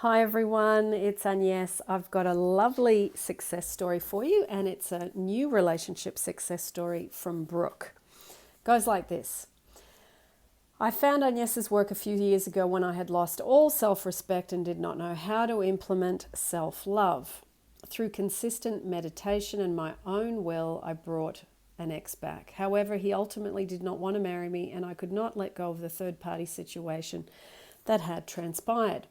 Hi everyone, it's Agnes. I've got a lovely success story for you, and it's a new relationship success story from Brooke. Goes like this. I found Agnes's work a few years ago when I had lost all self-respect and did not know how to implement self-love. Through consistent meditation and my own will, I brought an ex back. However, he ultimately did not want to marry me, and I could not let go of the third-party situation that had transpired.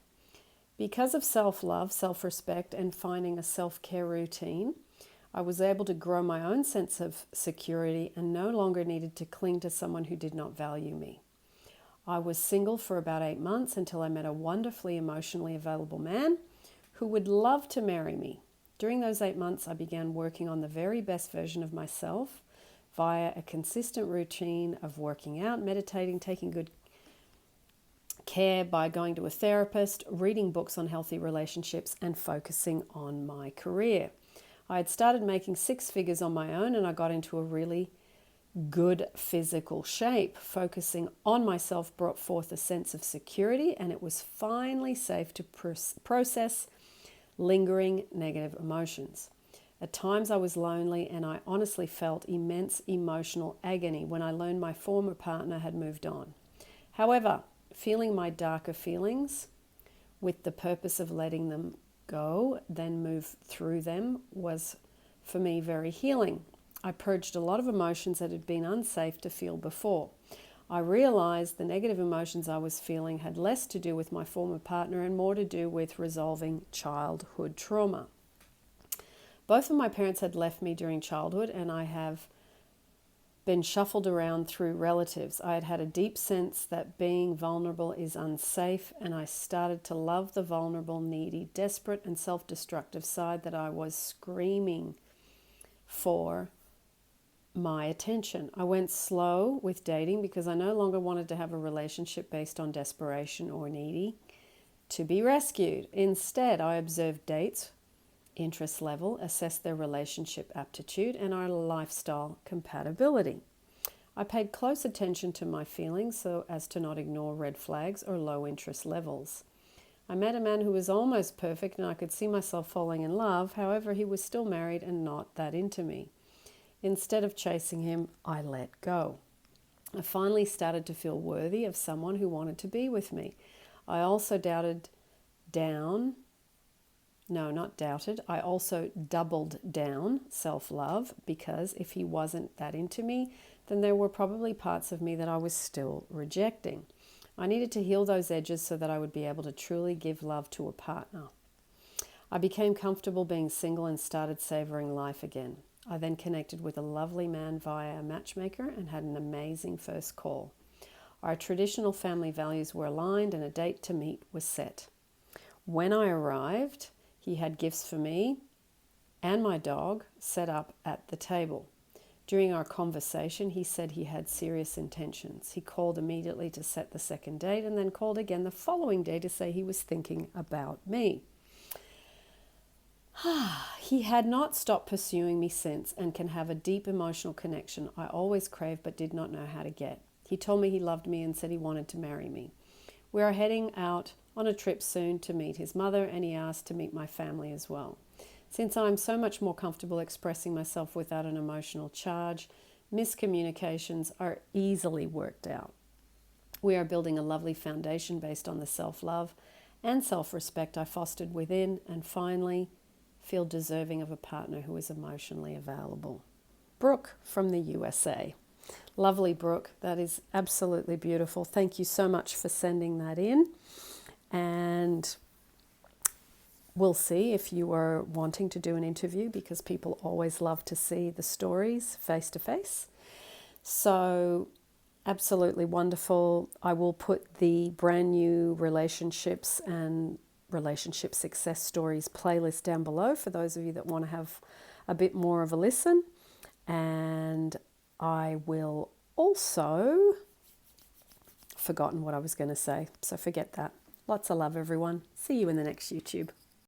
Because of self-love, self-respect, and finding a self-care routine, I was able to grow my own sense of security and no longer needed to cling to someone who did not value me. I was single for about 8 months until I met a wonderfully emotionally available man who would love to marry me. During those 8 months, I began working on the very best version of myself via a consistent routine of working out, meditating, taking good care by going to a therapist, reading books on healthy relationships, and focusing on my career. I had started making 6 figures on my own, and I got into a really good physical shape. Focusing on myself brought forth a sense of security, and it was finally safe to process lingering negative emotions. At times I was lonely, and I honestly felt immense emotional agony when I learned my former partner had moved on. However, feeling my darker feelings with the purpose of letting them go, then move through them, was for me very healing. I purged a lot of emotions that had been unsafe to feel before. I realized the negative emotions I was feeling had less to do with my former partner and more to do with resolving childhood trauma. Both of my parents had left me during childhood, and I have been shuffled around through relatives. I had had a deep sense that being vulnerable is unsafe, and I started to love the vulnerable, needy, desperate, and self-destructive side that I was screaming for my attention. I went slow with dating because I no longer wanted to have a relationship based on desperation or needy to be rescued. Instead, I observed dates, interest level, assess their relationship aptitude, and our lifestyle compatibility. I paid close attention to my feelings so as to not ignore red flags or low interest levels. I met a man who was almost perfect, and I could see myself falling in love. However, he was still married and not that into me. Instead of chasing him, I let go. I finally started to feel worthy of someone who wanted to be with me. I also I also doubled down self-love, because if he wasn't that into me, then there were probably parts of me that I was still rejecting. I needed to heal those edges so that I would be able to truly give love to a partner. I became comfortable being single and started savoring life again. I then connected with a lovely man via a matchmaker and had an amazing first call. Our traditional family values were aligned and a date to meet was set. When I arrived, he had gifts for me and my dog set up at the table. During our conversation, he said he had serious intentions. He called immediately to set the second date and then called again the following day to say he was thinking about me. He had not stopped pursuing me since and can have a deep emotional connection I always craved but did not know how to get. He told me he loved me and said he wanted to marry me. We are heading out on a trip soon to meet his mother, and he asked to meet my family as well. Since I'm so much more comfortable expressing myself without an emotional charge, miscommunications are easily worked out. We are building a lovely foundation based on the self-love and self-respect I fostered within, and finally feel deserving of a partner who is emotionally available. Brooke from the USA. Lovely, Brooke. That is absolutely beautiful. Thank you so much for sending that in. And we'll see if you are wanting to do an interview, because people always love to see the stories face to face. So absolutely wonderful. I will put the brand new relationships and relationship success stories playlist down below for those of you that want to have a bit more of a listen. And I will also forgotten what I was going to say, so forget that. Lots of love, everyone. See you in the next YouTube.